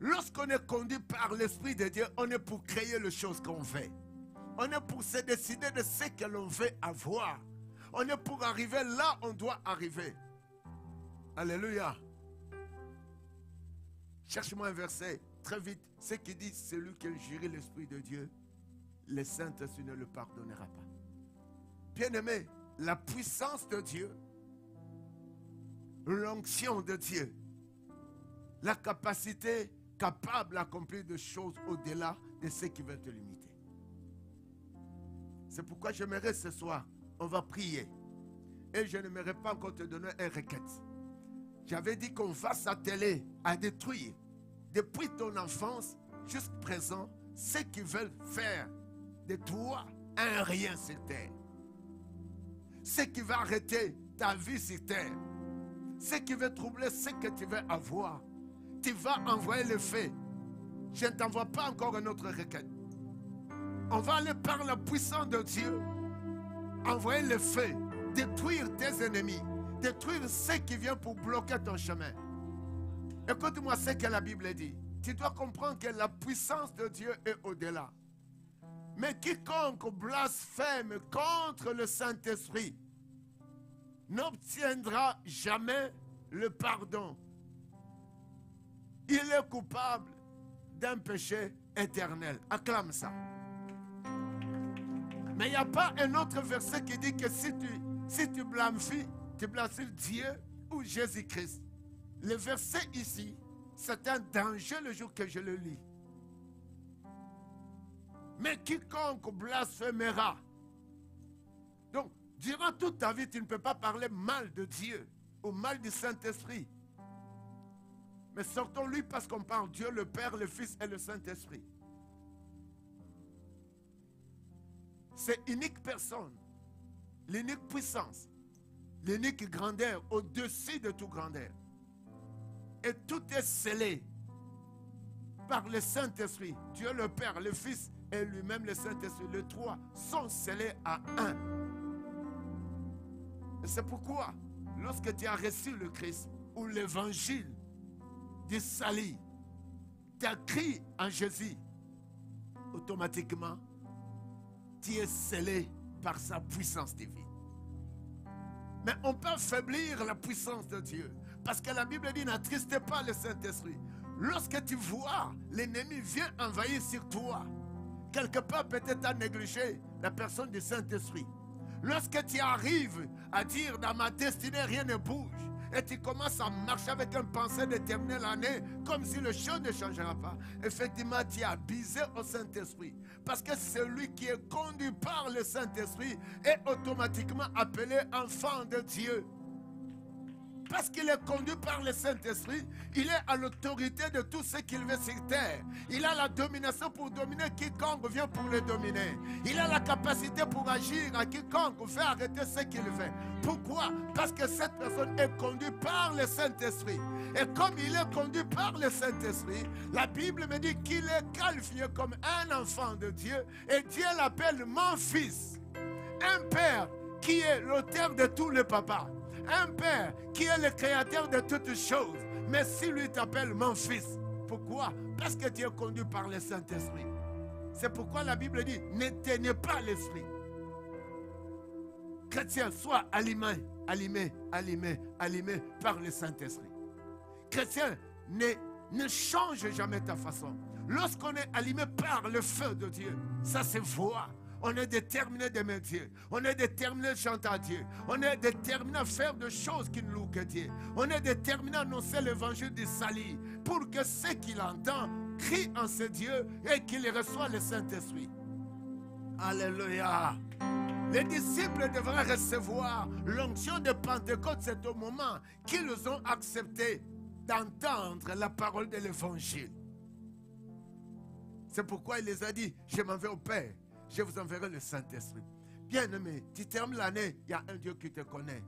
Lorsqu'on est conduit par l'Esprit de Dieu, on est pour créer les choses qu'on fait. On est pour se décider de ce que l'on veut avoir. On est pour arriver là où on doit arriver. Alléluia. Cherche-moi un verset, très vite. Ce qui dit, celui qui jurait l'Esprit de Dieu, le Saint-Esprit ne le pardonnera pas. Bien-aimé, la puissance de Dieu, l'onction de Dieu, la capacité capable d'accomplir des choses au-delà de ce qui veut te limiter. C'est pourquoi j'aimerais ce soir, on va prier. Et je n'aimerais pas encore te donner une requête. J'avais dit qu'on va s'atteler à détruire, depuis ton enfance jusqu'à présent, ceux qui veulent faire de toi un rien sur terre. Ce qui va arrêter ta vie sur terre. Ce qui veut troubler ce que tu veux avoir. Tu vas envoyer le feu. Je ne t'envoie pas encore une autre requête. On va aller par la puissance de Dieu, envoyer le feu, détruire tes ennemis, détruire ce qui vient pour bloquer ton chemin. Écoute-moi ce que la Bible dit. Tu dois comprendre que la puissance de Dieu est au-delà. Mais quiconque blasphème contre le Saint-Esprit n'obtiendra jamais le pardon. Il est coupable d'un péché éternel. Acclame ça. Mais il n'y a pas un autre verset qui dit que si tu blasphémes Dieu ou Jésus-Christ. Le verset ici, c'est un danger le jour que je le lis. Mais quiconque blasphémera. Donc, durant toute ta vie, tu ne peux pas parler mal de Dieu ou mal du Saint-Esprit. Mais sortons-lui parce qu'on parle Dieu, le Père, le Fils et le Saint-Esprit. C'est unique personne, l'unique puissance, l'unique grandeur au-dessus de toute grandeur. Et tout est scellé par le Saint-Esprit. Dieu le Père, le Fils et lui-même le Saint-Esprit. Les trois sont scellés à un. Et c'est pourquoi, lorsque tu as reçu le Christ ou l'évangile du salut, tu as crié en Jésus, automatiquement, tu es scellé par sa puissance divine. Mais on peut affaiblir la puissance de Dieu. Parce que la Bible dit, n'attristez pas le Saint-Esprit. Lorsque tu vois l'ennemi vient envahir sur toi, quelque part peut-être à négliger la personne du Saint-Esprit. Lorsque tu arrives à dire, dans ma destinée, rien ne bouge, et tu commences à marcher avec une pensée d'éternelle année, comme si le chose ne changera pas, effectivement, tu es abusé au Saint-Esprit. Parce que celui qui est conduit par le Saint-Esprit est automatiquement appelé enfant de Dieu. Parce qu'il est conduit par le Saint-Esprit, il est à l'autorité de tout ce qu'il veut sur terre. Il a la domination pour dominer quiconque vient pour le dominer. Il a la capacité pour agir à quiconque fait arrêter ce qu'il fait. Pourquoi? Parce que cette personne est conduite par le Saint-Esprit. Et comme il est conduit par le Saint-Esprit, la Bible me dit qu'il est qualifié comme un enfant de Dieu. Et Dieu l'appelle mon fils. Un père qui est l'auteur de tous les papas. Un père qui est le créateur de toutes choses. Mais si lui t'appelle mon fils. Pourquoi? Parce que tu es conduit par le Saint-Esprit. C'est pourquoi la Bible dit, n'éteignez pas l'esprit. Chrétien, sois allumé par le Saint-Esprit. Chrétien, ne change jamais ta façon. Lorsqu'on est allumé par le feu de Dieu, ça se voit. On est déterminé d'aimer Dieu. On est déterminé de chanter à Dieu. On est déterminé à faire des choses qui ne louent que Dieu. On est déterminé à annoncer l'évangile du salut pour que ceux qui l'entendent crient en ce Dieu et qu'ils reçoivent le Saint-Esprit. Alléluia. Les disciples devraient recevoir l'onction de Pentecôte. C'est au moment qu'ils ont accepté d'entendre la parole de l'évangile. C'est pourquoi il les a dit, je m'en vais au Père. Je vous enverrai le Saint-Esprit. Bien-aimé, tu termines l'année, il y a un Dieu qui te connaît.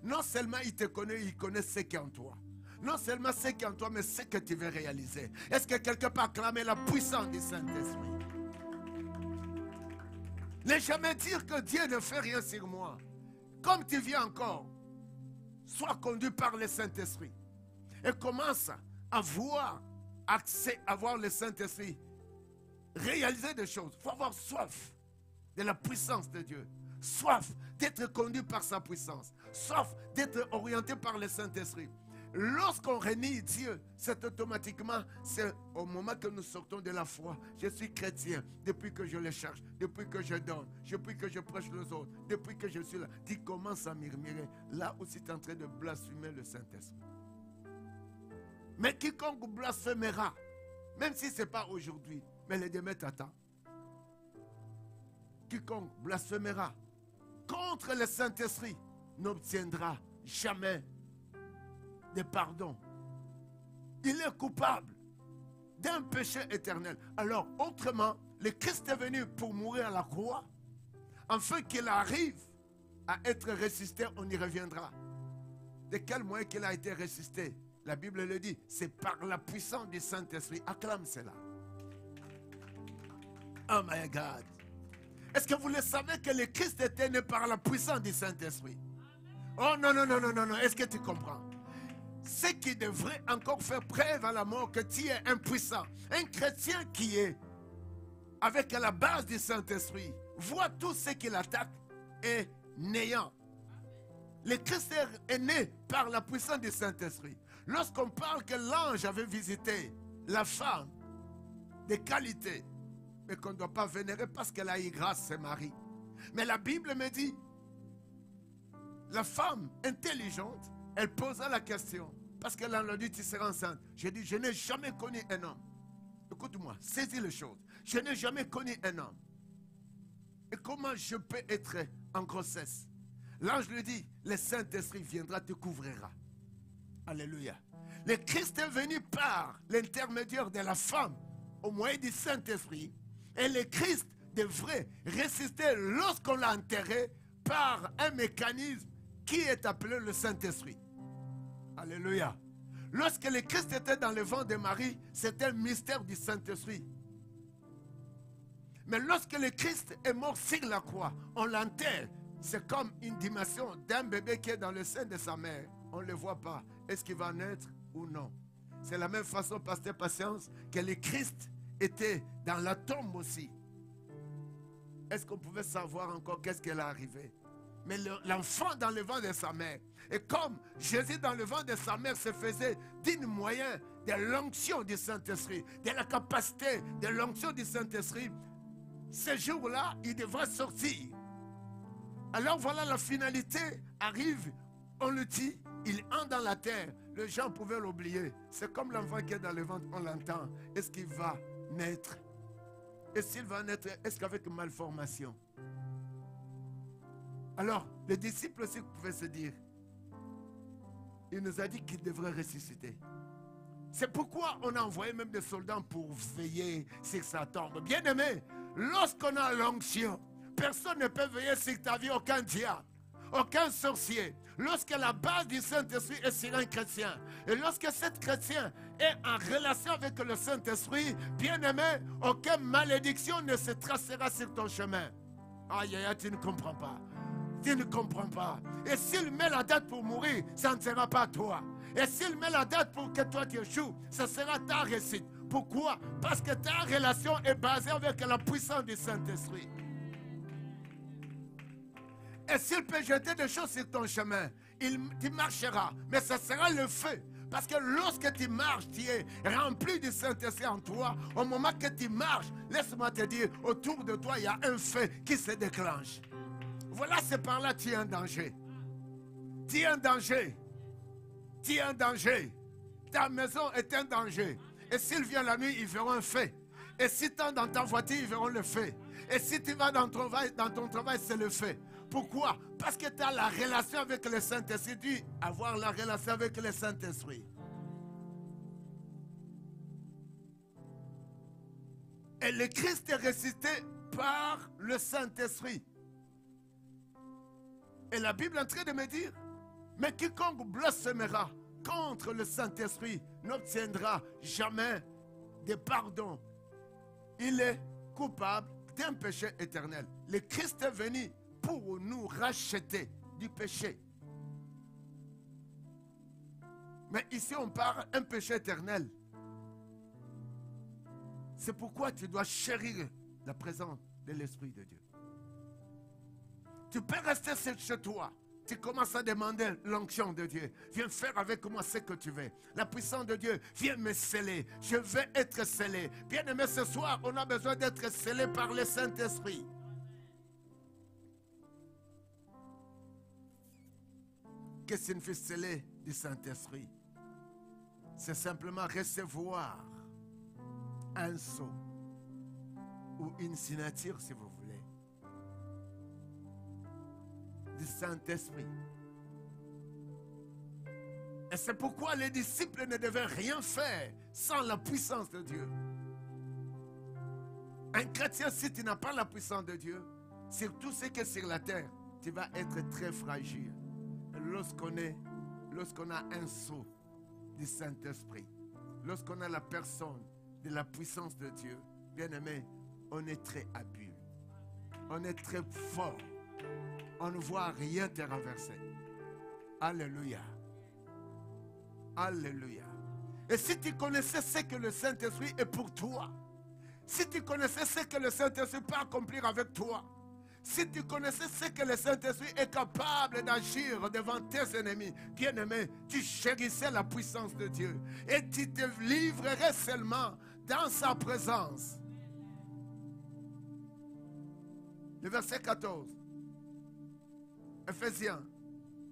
Non seulement il te connaît, il connaît ce qui est en toi. Non seulement ce qui est en toi, mais ce que tu veux réaliser. Est-ce que quelqu'un peut acclamer la puissance du Saint-Esprit? Ne jamais dire que Dieu ne fait rien sur moi. Comme tu viens encore, sois conduit par le Saint-Esprit. Et commence à voir accès, avoir le Saint-Esprit, réaliser des choses, il faut avoir soif de la puissance de Dieu. Soif d'être conduit par sa puissance. Soif d'être orienté par le Saint-Esprit. Lorsqu'on renie Dieu, c'est automatiquement, c'est au moment que nous sortons de la foi. Je suis chrétien depuis que je le cherche, depuis que je donne, depuis que je prêche les autres, depuis que je suis là. Tu commences à murmurer. Là aussi, tu es en train de blasphémer le Saint-Esprit. Mais quiconque blasphémera, même si ce n'est pas aujourd'hui, mais le demain t'attend. Quiconque blasphémera contre le Saint-Esprit n'obtiendra jamais de pardon. Il est coupable d'un péché éternel. Alors, autrement, le Christ est venu pour mourir à la croix, afin qu'il arrive à être ressuscité. On y reviendra. De quel moyen qu'il a été ressuscité? La Bible le dit, c'est par la puissance du Saint-Esprit. Acclame cela. Oh my God. Est-ce que vous le savez que le Christ était né par la puissance du Saint-Esprit? Oh non, non, non, non, non, non. Est-ce que tu comprends? Ce qui devrait encore faire preuve à la mort que tu es impuissant. Un chrétien qui est avec la base du Saint-Esprit voit tout ce qu'il attaque et néant. Le Christ est né par la puissance du Saint-Esprit. Lorsqu'on parle que l'ange avait visité la femme de qualité, mais qu'on ne doit pas vénérer parce qu'elle a eu grâce, c'est Marie. Mais la Bible me dit, la femme intelligente, elle posa la question, parce qu'elle a dit, tu seras enceinte. J'ai dit, je n'ai jamais connu un homme. Écoute-moi, saisis les choses. Je n'ai jamais connu un homme. Et comment je peux être en grossesse? L'ange lui dit, le Saint-Esprit viendra, te couvrira. Alléluia. Le Christ est venu par l'intermédiaire de la femme, au moyen du Saint-Esprit. Et le Christ devrait résister lorsqu'on l'a enterré par un mécanisme qui est appelé le Saint-Esprit. Alléluia. Lorsque le Christ était dans le ventre de Marie, c'était un mystère du Saint-Esprit. Mais lorsque le Christ est mort sur la croix, on l'enterre. C'est comme une dimension d'un bébé qui est dans le sein de sa mère. On ne le voit pas. Est-ce qu'il va naître ou non? C'est la même façon, pasteur Patience, que le Christ était dans la tombe aussi. Est-ce qu'on pouvait savoir encore qu'est-ce qui est arrivé? Mais l'enfant dans le ventre de sa mère. Et comme Jésus dans le ventre de sa mère se faisait d'un moyen de l'onction du Saint-Esprit, de la capacité de l'onction du Saint-Esprit, ce jour-là, il devra sortir. Alors voilà, la finalité arrive, on le dit, il entre dans la terre. Les gens pouvaient l'oublier. C'est comme l'enfant qui est dans le ventre, on l'entend. Est-ce qu'il va naître? Et s'il va naître, est-ce qu'avec malformation? Alors, les disciples aussi pouvaient se dire, il nous a dit qu'il devrait ressusciter. C'est pourquoi on a envoyé même des soldats pour veiller sur sa tombe. Bien aimé, lorsqu'on a l'onction, personne ne peut veiller sur ta vie, aucun diable, aucun sorcier. Lorsque la base du Saint-Esprit est sur un chrétien, et lorsque cet chrétien est en relation avec le Saint-Esprit, bien aimé, aucune malédiction ne se tracera sur ton chemin. Aïe, aïe, tu ne comprends pas. Tu ne comprends pas. Et s'il met la date pour mourir, ça ne sera pas toi. Et s'il met la date pour que toi tu échoues, ça sera ta réussite. Pourquoi? Parce que ta relation est basée avec la puissance du Saint-Esprit. Et s'il peut jeter des choses sur ton chemin, tu marcheras. Mais ça sera le feu. Parce que lorsque tu marches, tu es rempli du Saint-Esprit en toi. Au moment que tu marches, laisse-moi te dire, autour de toi, il y a un feu qui se déclenche. Voilà, c'est par là que tu es en danger. Tu es en danger. Tu es en danger. Ta maison est un danger. Et s'il vient la nuit, ils verront un feu. Et si tu es dans ta voiture, ils verront le feu. Et si tu vas dans ton travail, c'est le feu. Pourquoi? Parce que tu as la relation avec le Saint-Esprit. Tu dois avoir la relation avec le Saint-Esprit. Et le Christ est ressuscité par le Saint-Esprit. Et la Bible est en train de me dire, mais quiconque blasphémera contre le Saint-Esprit n'obtiendra jamais de pardon. Il est coupable d'un péché éternel. Le Christ est venu pour nous racheter du péché. Mais ici on parle d'un péché éternel. C'est pourquoi tu dois chérir la présence de l'Esprit de Dieu. Tu peux rester chez toi. Tu commences à demander l'onction de Dieu. Viens faire avec moi ce que tu veux. La puissance de Dieu, viens me sceller. Je veux être scellé. Bien-aimé, ce soir, on a besoin d'être scellé par le Saint-Esprit. Qu'est-ce que signifie sceller du Saint-Esprit? C'est simplement recevoir un sceau ou une signature, si vous voulez, du Saint-Esprit. Et c'est pourquoi les disciples ne devaient rien faire sans la puissance de Dieu. Un chrétien, si tu n'as pas la puissance de Dieu, sur tout ce qui est sur la terre, tu vas être très fragile. Lorsqu'on a un sceau du Saint-Esprit, lorsqu'on a la personne de la puissance de Dieu, bien aimé, on est très habile. On est très fort. On ne voit rien te renverser. Alléluia. Alléluia. Et si tu connaissais ce que le Saint-Esprit est pour toi, si tu connaissais ce que le Saint-Esprit peut accomplir avec toi, si tu connaissais ce que le Saint-Esprit est capable d'agir devant tes ennemis, bien-aimé, tu chérissais la puissance de Dieu et tu te livrerais seulement dans sa présence. Le verset 14. Ephésiens.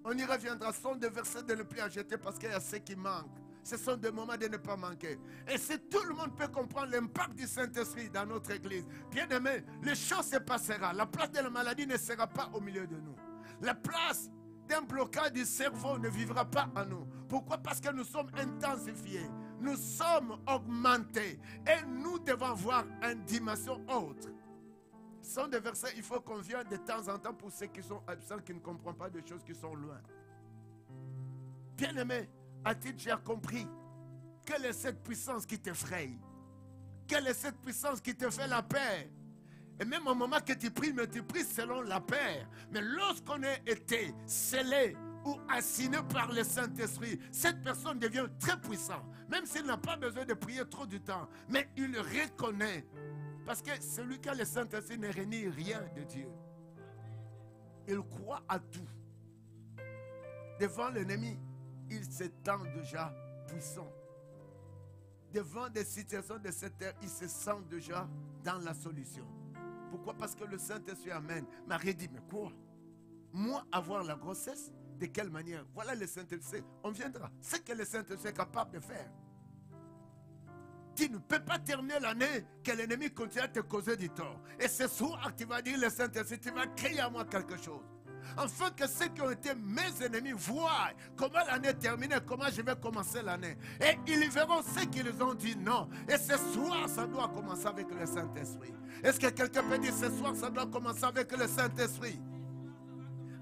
On y reviendra. Ce sont des versets de ne plus acheter parce qu'il y a ce qui manque. Ce sont des moments de ne pas manquer. Et si tout le monde peut comprendre l'impact du Saint-Esprit dans notre église, bien aimé, les choses se passeront. La place de la maladie ne sera pas au milieu de nous. La place d'un blocage du cerveau ne vivra pas en nous. Pourquoi? Parce que nous sommes intensifiés. Nous sommes augmentés. Et nous devons voir une dimension autre. Ce sont des versets, il faut qu'on vienne de temps en temps pour ceux qui sont absents, qui ne comprennent pas des choses qui sont loin. Bien aimé, as-tu déjà compris quelle est cette puissance qui t'effraie? Quelle est cette puissance qui te fait la paix? Et même au moment que tu pries, mais tu pries selon la paix. Mais lorsqu'on a été scellé ou assigné par le Saint-Esprit, cette personne devient très puissante. Même s'il n'a pas besoin de prier trop du temps. Mais il reconnaît. Parce que celui qui a le Saint-Esprit ne renie rien de Dieu. Il croit à tout. Devant l'ennemi, il se sent déjà puissant. Devant des situations de cette terre, il se sent déjà dans la solution. Pourquoi? Parce que le Saint-Esprit amène. Marie dit, mais quoi? Moi, avoir la grossesse? De quelle manière? Voilà le Saint-Esprit. On viendra. C'est que le Saint-Esprit est capable de faire. Tu ne peux pas terminer l'année que l'ennemi continue à te causer du tort. Et ce soir, tu vas dire le Saint-Esprit, tu vas créer à moi quelque chose. Afin que ceux qui ont été mes ennemis voient comment l'année est terminée, comment je vais commencer l'année. Et ils verront ce qu'ils ont dit non. Et ce soir, ça doit commencer avec le Saint-Esprit. Est-ce que quelqu'un peut dire ce soir, ça doit commencer avec le Saint-Esprit?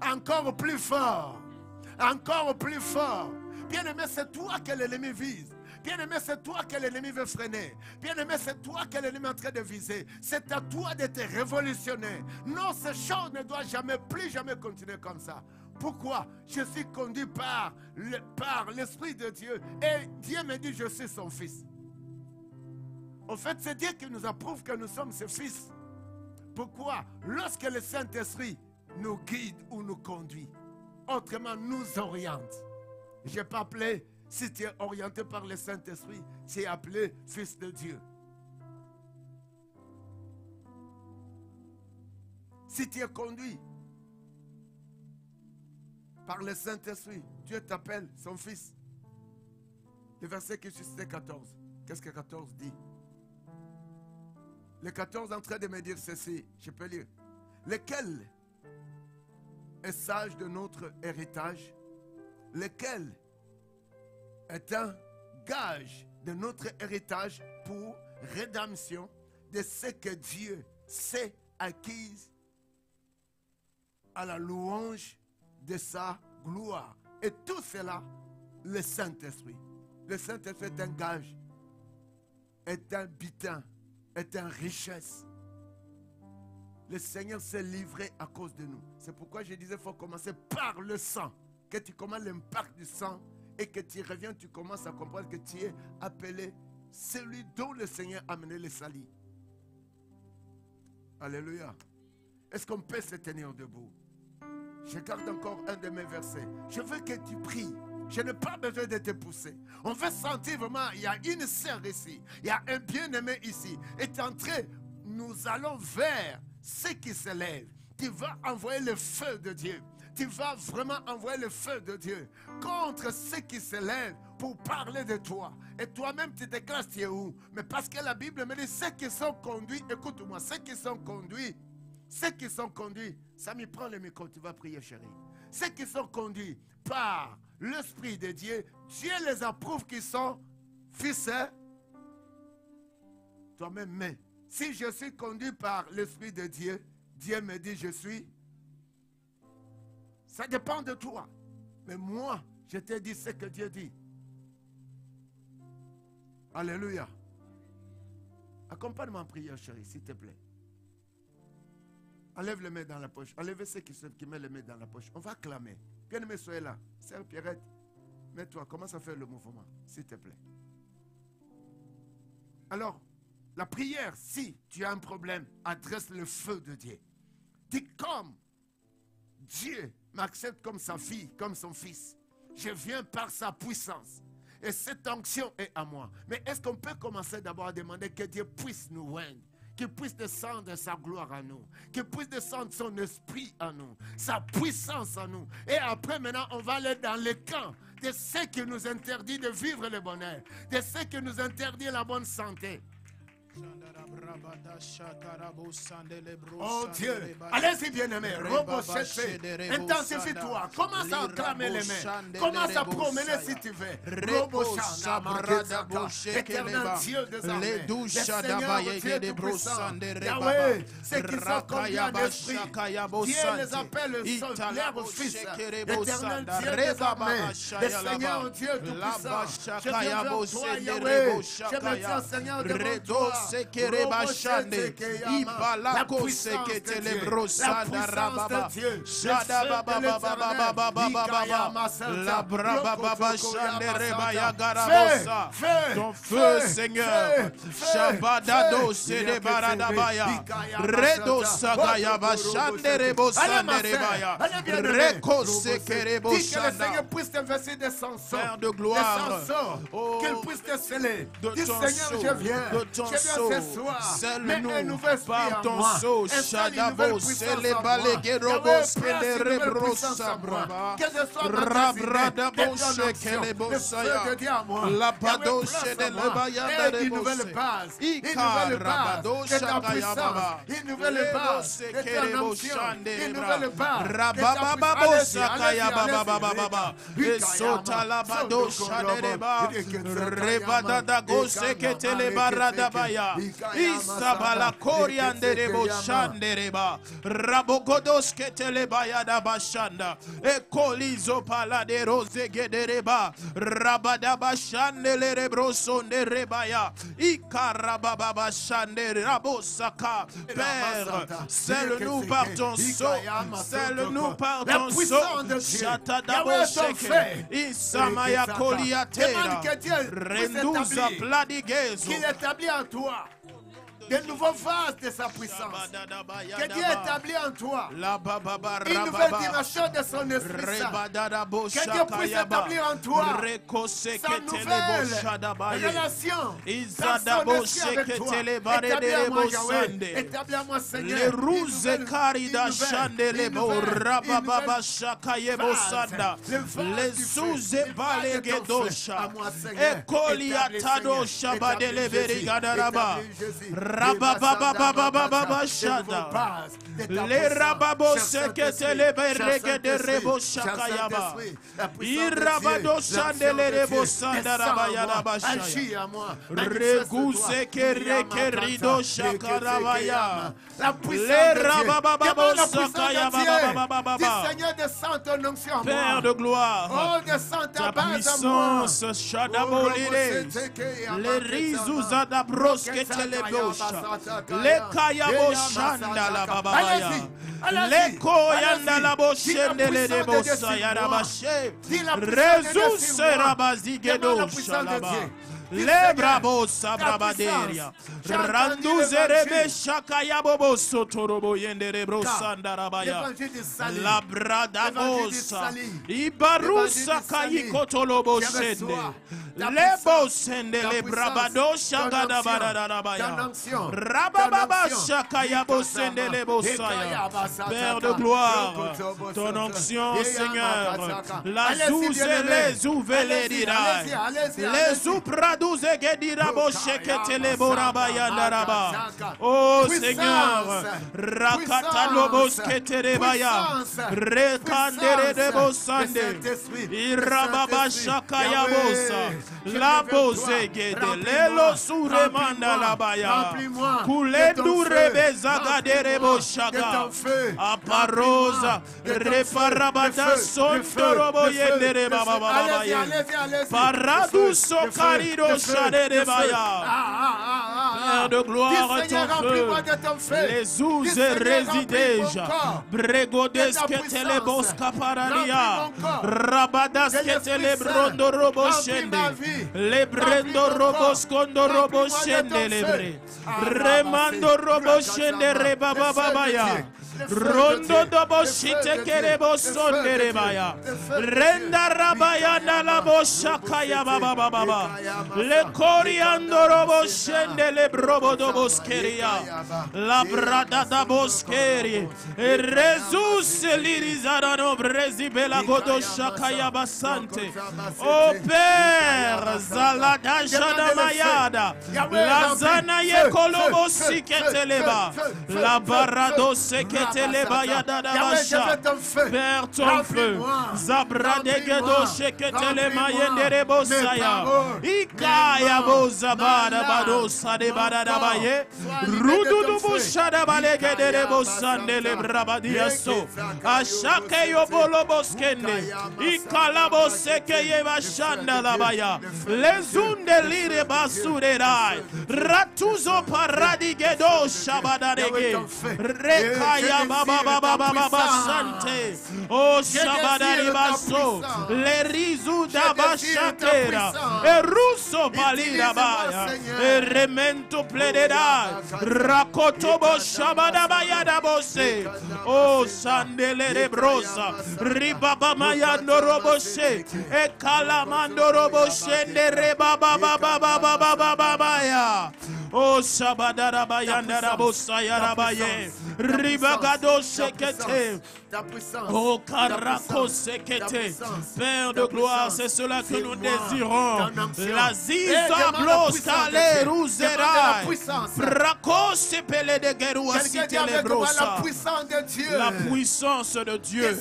Encore plus fort. Encore plus fort. Bien aimé, c'est toi que l'ennemi vise. Bien-aimé, c'est toi que l'ennemi veut freiner. Bien-aimé, c'est toi que l'ennemi est en train de viser. C'est à toi de te révolutionner. Non, ces choses ne doivent jamais, plus jamais continuer comme ça. Pourquoi? Je suis conduit par l'Esprit de Dieu. Et Dieu me dit, je suis son fils. En fait, c'est Dieu qui nous approuve que nous sommes ses fils. Pourquoi? Lorsque le Saint-Esprit nous guide ou nous conduit, autrement nous oriente. Je n'ai pas appelé. Si tu es orienté par le Saint-Esprit, tu es appelé fils de Dieu. Si tu es conduit par le Saint-Esprit, Dieu t'appelle son fils. Le verset qui suit, c'est 14. Qu'est-ce que 14 dit? Le 14 est en train de me dire ceci. Je peux lire. Lequel est sage de notre héritage? Lequel est un gage de notre héritage pour rédemption de ce que Dieu s'est acquis à la louange de sa gloire. Et tout cela, le Saint-Esprit. Le Saint-Esprit est un gage, est un butin, est une richesse. Le Seigneur s'est livré à cause de nous. C'est pourquoi je disais qu'il faut commencer par le sang. Que tu commences l'impact du sang et que tu reviens, tu commences à comprendre que tu es appelé celui dont le Seigneur a mené le salut. Alléluia. Est-ce qu'on peut se tenir debout? Je garde encore un de mes versets. Je veux que tu pries. Je n'ai pas besoin de te pousser. On veut sentir vraiment, il y a une sœur ici. Il y a un bien-aimé ici. Et entré, nous allons vers ceux qui se lèvent. Tu vas envoyer le feu de Dieu. Tu vas vraiment envoyer le feu de Dieu contre ceux qui se lèvent pour parler de toi. Et toi-même, tu te classes, tu es où? Mais parce que la Bible me dit, ceux qui sont conduits, écoute-moi, ceux qui sont conduits, Samy, prends le micro, tu vas prier, chérie. Ceux qui sont conduits par l'Esprit de Dieu, Dieu les approuve qui sont fils. Toi-même, mais si je suis conduit par l'Esprit de Dieu, Dieu me dit je suis. Ça dépend de toi. Mais moi, je te dis ce que Dieu dit. Alléluia. Accompagne-moi en prière, chérie, s'il te plaît. Enlève les mains dans la poche. Enlève ceux qui mettent les mains dans la poche. On va clamer. Bien-aimé, soyez là. Sœur Pierrette, mets-toi. Commence à faire le mouvement, s'il te plaît. Alors, la prière, si tu as un problème, adresse le feu de Dieu. Dis comme Dieu m'accepte comme sa fille, comme son fils. Je viens par sa puissance. Et cette onction est à moi. Mais est-ce qu'on peut commencer d'abord à demander que Dieu puisse nous oindre? Qu'il puisse descendre sa gloire à nous. Qu'il puisse descendre son esprit à nous. Sa puissance à nous. Et après, maintenant, on va aller dans le camp de ceux qui nous interdit de vivre le bonheur. De ceux qui nous interdit la bonne santé. Oh Dieu, allez-y bien-aimé, intensifie-toi, commence à acclamer les mains, commence à promener si tu veux. Éternel Dieu des armées, le Seigneur Dieu tout-puissant, Yahweh, ceux qui sont conduits en esprit, Dieu les appelle leurs fils. Éternel Dieu des armées, le Seigneur Dieu tout-puissant, je viens vers toi Yahweh, je me tiens Seigneur devant toi. Sekereba shande ibalako sekete le brosanda rababa shada baba baba baba baba la braba baba shande reba ya garabosa ton feu Seigneur shabadado sede baradabaya redo sagaya ba shande rebo sande rebaya reko sekerebo shanda Père de gloire qu'il puisse te sceller dis Seigneur je viens scelle-nous par ton sceau, Shadabo, Celebalegero, Celerebro Sabraba, Rabradabo, Shekelebo Saya, Lapado, Shedelebaya, Ika, Rabado, Shakayababa, Lebo, Sekerebo, Shandebra, Rabababo, Sakayababa, Esotalabado, Shadeba, Rebadadago, Seketeleba, Radabaya, Isabala Korianderebo Shandereba Rabogodos Ketelebaya Dabashanda Ekolizo Paladero Zegedereba Rabadaba Shanderebro Sonderebaya Ikarababa Shanderabo Saka Père, scelle-nous par ton sceau, scelle-nous par ton sceau, Chatadabo Sheke Isamaya Koliatera Renduza Pladigezo en toi de nouveaux vases de sa puissance. Que Dieu établit en toi une nouvelle dimension de son esprit saint. Que Dieu puisse établir en toi sa nouvelle relation personnelle avec toi. Établis-moi Yahweh, établis-moi Seigneur une nouvelle les sous-ébalegedosha Ekoliatado Shabadeleverigadaaba Rababababababa Shada les rababo sekete les berege de rebo shakayaba irabado shandele rebo sandarabaya bashaya regu sekere kerido shakarabaya les rabababo sakayaba Père de gloire ta puissance shadabolire les rizuzada broskete les les kayabo shanda la babaya les koyanda la boshende les debosa yarabashe rezu serabazigedo shalaba Le brabo sabrabaderia. Randuzerebe shakayabobo sotorobo yenderebo sandarabaya. La brada bosa. Ibarusa kayikotolobo shende. Lebo sende le brabado shagada badadabaya. Rabababa shakayabo sende lebo saya. Père de gloire, ton onction, Seigneur. La zouze les ouvele dirai. Les oupradouze gedira boshekete le borabaya daraba. Oh Seigneur, rakata lobos keterebaya. Rekandere de bosande. Irababa shakaya bosa. La bose gede lelo sure manda la baya. Kule dure bezagadere boshaga. Aparosa refarabata sondorobo yendere baba baba ye. Paraduso carido shadere baya. Père de gloire ton feu. Les ouzes résidèges. Bregodes que telebos caparadia. Rabadas que telebrondo robo shende. Le brendo robos condo robo shende lebre. Remando robo shende rebaba babaya. Rondo dobo shite kerebo sondere baya. Renda rabaya na la boshakaya baba baba. Le coriando robo shende le brobo dobo skeria. La brada da boskeri. Rezus lirizada no brezi bela godo shakaya basante. O Père zalada jada mayada. La zana ye kolobo siketeleba. La barado seket. Père ton feu, Zabradegedo sheketele mayendere bosaya, Ikaya bozabada badosa de badadabaye, Rududu bushada balegedere bosandele brabadiaso, Ashake yobolo boskende, Ikalabo sekeye bashanda labaya, Lezunde lire basurerai, Ratuzo paradigedo shabadadege, Rekaya baba baba baba sante. Oh shabadari baso. Le rizu da bashatera. E russo balira baya. E remento pledera. Rakotobo shabadabaya da bose. Oh sandele rebrosa. Ribaba maya noroboshe. E kalamando roboshe ne rebaba baba baba baba baba ya. Oh shabadara bayanda rabosa yarabaye. Ribagado sekete. Oh caracos sekete. Père de gloire, c'est cela que nous désirons. La ziza blos kale ruzera. Bracos sepele de gerua citelebrosa. La puissance de Dieu.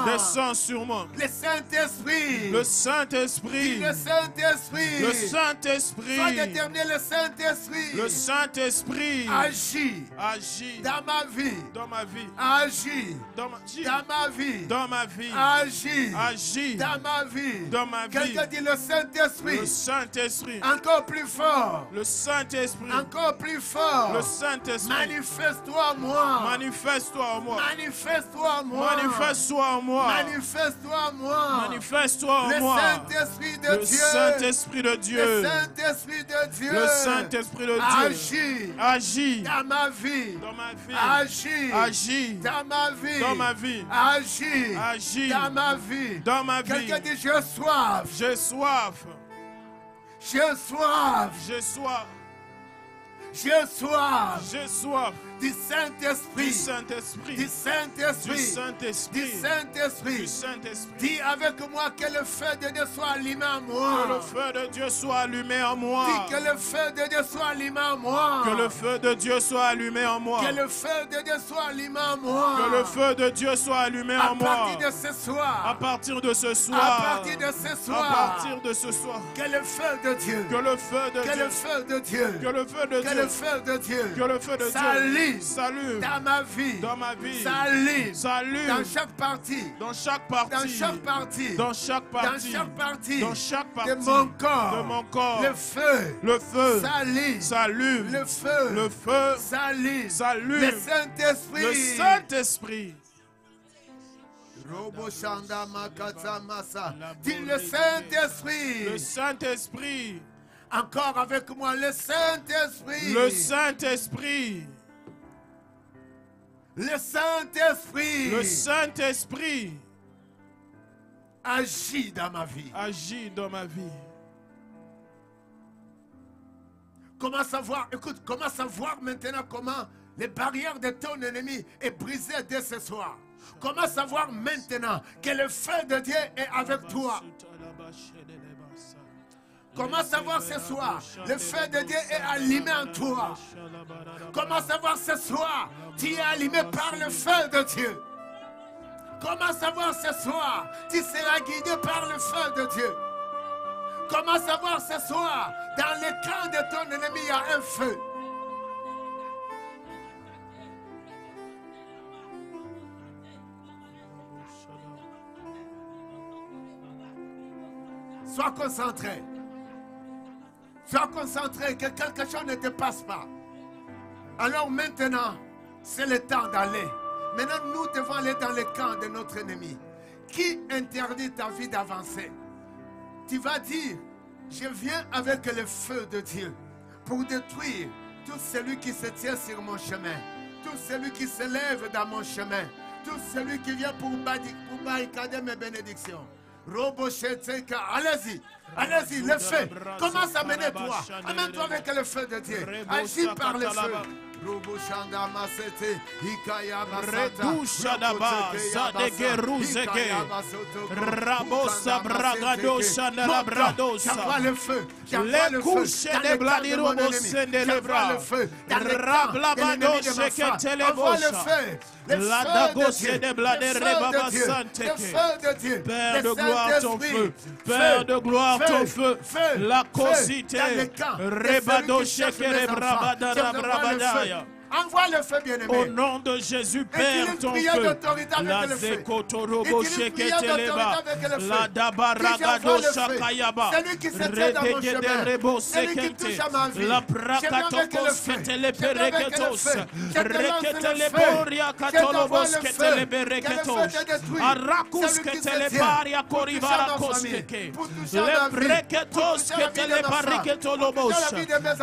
Descend sur moi. Le Saint-Esprit. Le Saint-Esprit. Le Saint-Esprit. Le Saint-Esprit. Sois déterminé, le Saint-Esprit. Le Saint-Esprit agit. Agit dans ma vie. Dans ma vie. Agit. Dans ma vie. Dans ma vie. Agit. Agit. Dans ma vie. Dans ma vie. Quelqu'un dit le Saint-Esprit. Le Saint-Esprit. Encore plus fort. Le Saint-Esprit. Encore plus fort. Le Saint-Esprit. Manifeste-toi en moi. Manifeste-toi en moi. Manifeste-toi en moi. Manifeste-toi en moi. Manifeste-toi en moi. Manifeste-toi en moi. Le Saint-Esprit de Dieu. Le Saint-Esprit de Dieu. Le Saint-Esprit de Dieu. Le Saint-Esprit de Dieu. Agit. Agit. Dans ma vie. Dans ma vie. Agit. Agit. Dans ma vie. Dans ma vie. Agit. Agit. Dans ma vie. Dans ma vie. Quelqu'un dit j'ai soif. J'ai soif. J'ai soif. J'ai soif. J'ai soif. J'ai soif. Du Saint-Esprit. Du Saint-Esprit. Du Saint-Esprit. Du Saint-Esprit. Du Saint-Esprit. Du Saint-Esprit. Dis avec moi que le feu de Dieu soit allumé en moi. Que le feu de Dieu soit allumé en moi. Dis que le feu de Dieu soit allumé en moi. Que le feu de Dieu soit allumé en moi. Que le feu de Dieu soit allumé en moi. Que le feu de Dieu soit allumé en moi. À partir de ce soir. À partir de ce soir. À partir de ce soir. À partir de ce soir. Que le feu de Dieu. Que le feu de Dieu. Que le feu de Dieu. Que le feu de Dieu. Que le feu de Dieu. Que le feu de Dieu. S'allume. Dans ma vie. Dans ma vie. S'allume. Dans chaque partie. Dans chaque partie. Dans chaque partie. Dans chaque partie. Dans chaque partie. Dans chaque partie. De mon corps. De mon corps. Le feu. Le feu. S'allume. Le feu. Le feu. S'allume. Le Saint-Esprit. Le Saint-Esprit. Dis le Saint-Esprit. Le Saint-Esprit. Encore avec moi, le Saint-Esprit. Le Saint-Esprit. Le Saint-Esprit. Le Saint-Esprit. Agit dans ma vie. Agit dans ma vie. Comment savoir, écoute, comment savoir maintenant comment les barrières de ton ennemi est brisée dès ce soir? Comment savoir maintenant que le feu de Dieu est avec toi? Comment savoir ce soir, le feu de Dieu est allumé en toi? Comment savoir ce soir, tu es allumé par le feu de Dieu? Comment savoir ce soir, tu seras guidé par le feu de Dieu? Comment savoir ce soir, dans le camp de ton ennemi, il y a un feu? Sois concentré. Sois concentré, que quelque chose ne te passe pas. Alors maintenant, c'est le temps d'aller. Maintenant, nous devons aller dans le camp de notre ennemi. Qui interdit ta vie d'avancer? Tu vas dire, je viens avec le feu de Dieu pour détruire tout celui qui se tient sur mon chemin, tout celui qui se lève dans mon chemin, tout celui qui vient pour barricader mes bénédictions. Allez-y, allez-y, le feu. Commence à mener toi. Amène-toi avec le feu de Dieu. Agis par le feu. J'envoie le feu. J'envoie le feu. J'envoie le feu. Envoie le feu. Père de gloire, ton feu. Père de gloire, ton feu. La cosité. Rebado shekere brabada brabadaya. Envoie le feu, bien-aimé. Au nom de Jésus, Père, ton feu. La zekotorobo sheketeleba. La dabaragado shakayaba. Redegederebo sekente. La prakatokos ketele pereketos. Reketele boria katolobos ketele bereketos. Arakus ketele baria korivara koskeke. Le breketos ketele bariketolobos.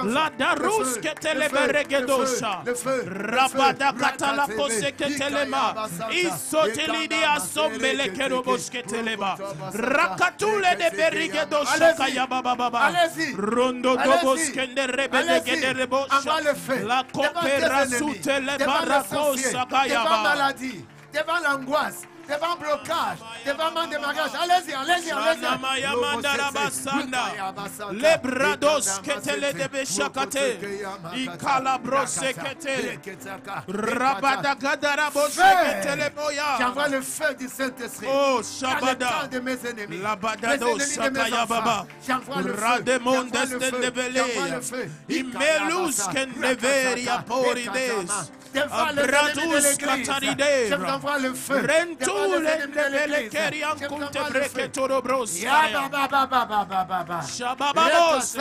La darus ketele berekedosha. Rabada katala koseketelema. Isotelidi asombele keroboshketelema. Rakatule de berigedo shakaya baba baba. Rondo dobos kende rebede gederebosha. La kopera sutele barako sakaya baba. Devant l'angoisse, devant blocage, devant manque de mariage. Allez-y, allez-y, allez-y. Les brados ketele de beshakate. Ikalabros kete. Rabada gadara bosheketele boya. J'envoie le feu du Saint-Esprit. Oh, Shabada. De mes ennemis. La badado shakaya baba. Rademondes de belea. Imelus kendeveria porides. Abratus kataride. J'envoie le feu. Rentule de kerian kunte breketoro bros. Shabababos.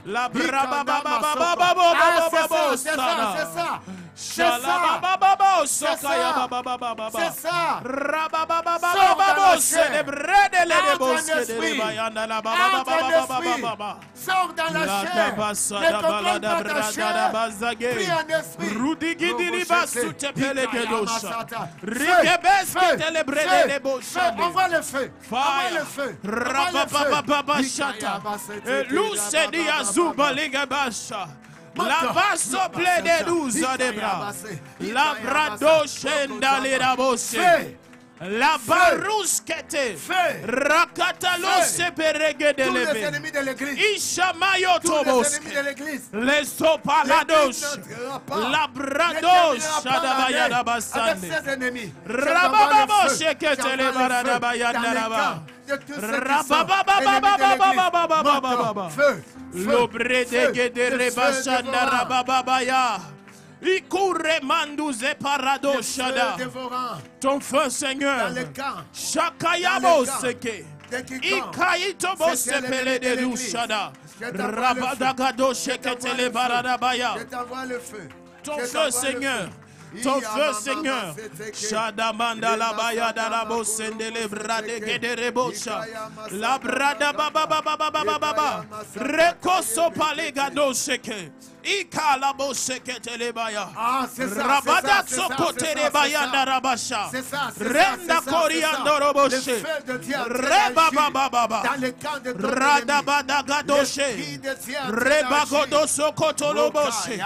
La braba baba baba baba. C'est ça. C'est ça. Rababababababos. Sors dans la chair. Ne contrôle pas ta chair. Prie en esprit. Envoie le feu. Envoie le feu. La vaso plede duza de bra. La brado shenda le rabose. La baruskete. Rakatalo se perege de lebe. Ishamayo tobos. Les sopalados. La brados shadabaya da basande. Rabababo shekete le barada bayanda raba. Rabababababababababababa. L'obre de gedere bashanda rabababaya. Ikure manduze parado shada. Ton feu, Seigneur. Shakayabo seke. Ikaito bose pele de lushada. Rabadagado sheketele baradabaya. Ton feu, Seigneur. ton feu, Seigneur. Shadamanda la bayada la bosende le brade gederebocha. La brada baba baba baba baba. Rekoso palega dosheke. Ika la bosheke telebaya. Rabada sokote rebaya darabasha. Renda koriando roboshe. Reba baba baba. Rada bada gadoshe. Reba godoso kotoloboshe.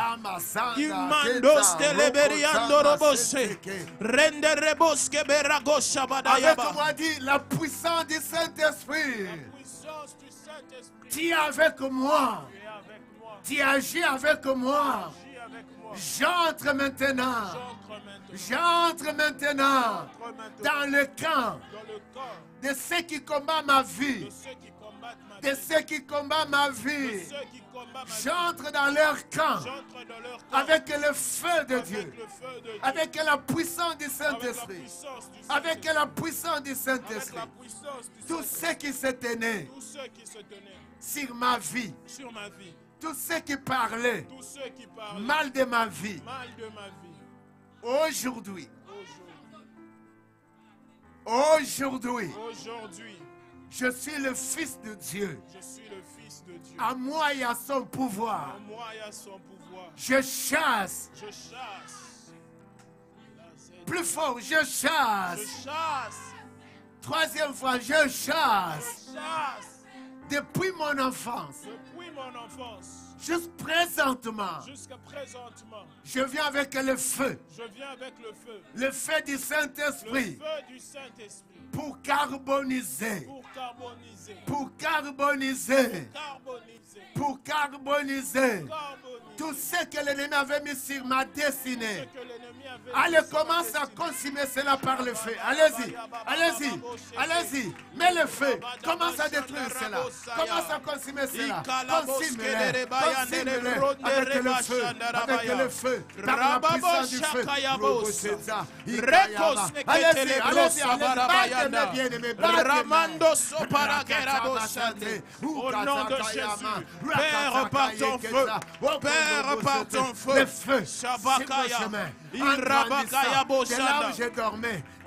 Imandos teleberiando roboshe. Rende reboske beragosha badayaba. Avec moi dit la puissance du Saint-Esprit. Tu es avec moi. Tu agis avec moi. J'entre maintenant. J'entre maintenant dans le camp de ceux qui combattent ma vie. De ceux qui combattent ma vie. J'entre dans leur camp avec le feu de Dieu. Avec la puissance du Saint-Esprit. Avec la puissance du Saint-Esprit. Tous ceux qui se tenaient sur ma vie. Tous ceux qui parlaient mal de ma vie. Aujourd'hui. Je suis le Fils de Dieu. À moi et à son pouvoir. Je chasse. Plus fort, je chasse. Troisième fois, je chasse. Depuis mon enfance. Jusqu'à présentement. Je viens avec le feu. Le feu du Saint-Esprit. Pour carboniser. Pour carboniser. Pour carboniser. Tout ce que l'ennemi avait mis sur ma destinée. Allez, commence à consumer cela par le feu. Allez-y, allez-y, allez-y. Mets le feu. Commence à détruire cela. Commence à consumer cela. Consume-les. Consume-les avec le feu. Avec le feu. Par la puissance du feu. Allez-y, allez-y, allez-y. Bien-aimés, au nom de Jésus, Père, par ton feu, Père, par ton feu, le feu, Shabakaya, Irabakaya Boshanda,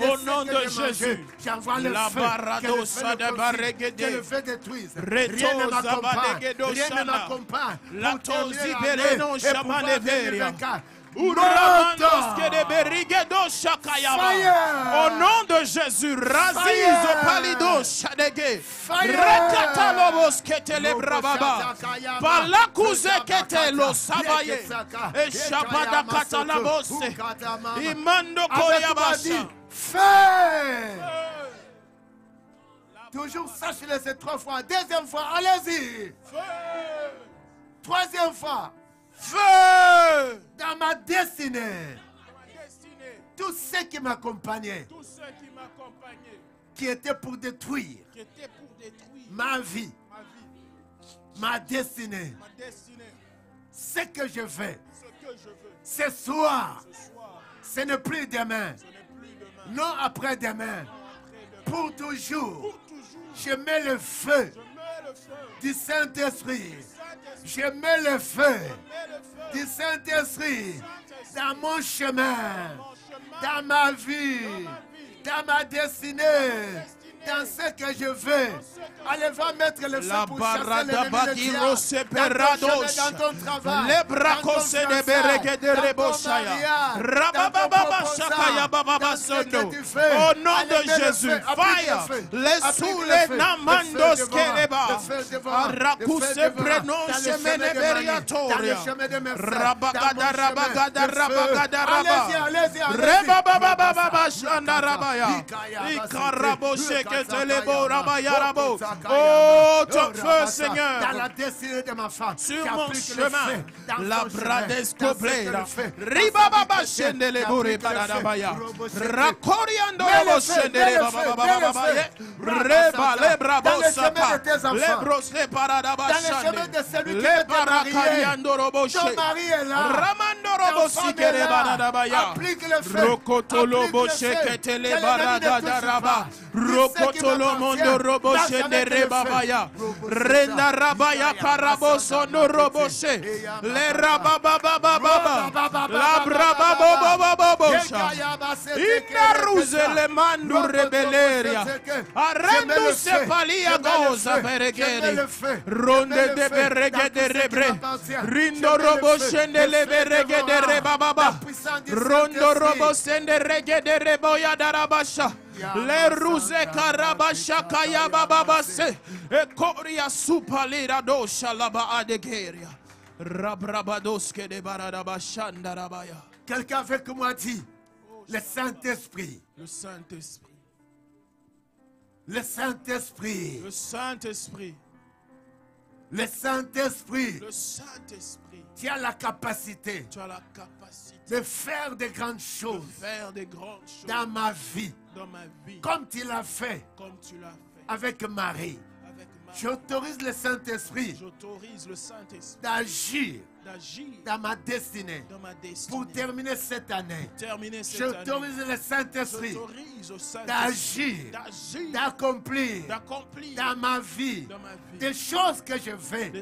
au nom de Jésus, j'envoie le feu, que le feu détruise, rien ne m'accompagne, la tosi beleno shamaneveria. Au nom de Jésus, Raziz Palido Shadege, Rekatalobos Ketele Brababa, Palakuze Ketelo Sabaye, et Shabada Katalabose, Imando Koyabasha. Feu! Toujours sachez-le, c'est 3 fois. Deuxième fois, allez-y. Troisième fois. Feu dans ma destinée. Tous ceux qui m'accompagnaient, qui étaient pour détruire ma vie, ma destinée. Ce que je fais ce soir, ce n'est plus demain, non après-demain, pour toujours. Je mets le feu du Saint-Esprit. Je mets le feu du Saint-Esprit dans mon chemin, dans ma vie, dans ma destinée, dans ce que je veux. Allez, va mettre le feu pour chasser l'ennemi dans ton travail, dans ton fiançailles, dans ton mariage, au nom de Jésus, fire, les sous les namandos keleba, rakuse prenon chemene beriatoria, rabagada rabagada rabagada raba, reba baba baba shanda rabaya, ikarabo sheketelebo rabaya rabo. Oh, ton feu, Seigneur, dans la destinée de ma femme, sur mon chemin, la bradesco plera, ribaba shendele bore baradabaya, rakoriando robo shendele baba, reba le brabo sapa, le brosle paradaba shande, le barakariando robo she, ramando Applique le feu. Rokotolo bosheketele barada daraba. Rokotolo mondo roboshe de rebabaya. Renda rabaya karaboso no roboshe. Le rabababababa. La brabababababosha. Inna ruzele mandu rebeleria. Arendu sepalia goza beregeri. Ronde de berege de rebre. Rindo roboshe de le berege de rebababa. Rondo robosende rege de reboya darabasha. Le ruze karabasha kaya bababase. Ekoria supalira dosha laba adegeria. Rabrabadoske de baradabashanda rabaya. Quelqu'un avec moi dit, le Saint-Esprit. Le Saint-Esprit. Le Saint-Esprit. Le Saint-Esprit. Le Saint-Esprit. Le Saint-Esprit. Tu as la capacité. Tu as la capacité de faire de grandes choses, dans ma vie, comme tu l'as fait, avec Marie. J'autorise le Saint-Esprit d'agir dans ma destinée pour terminer cette année. J'autorise le Saint-Esprit d'agir, d'accomplir dans ma vie des choses que je fais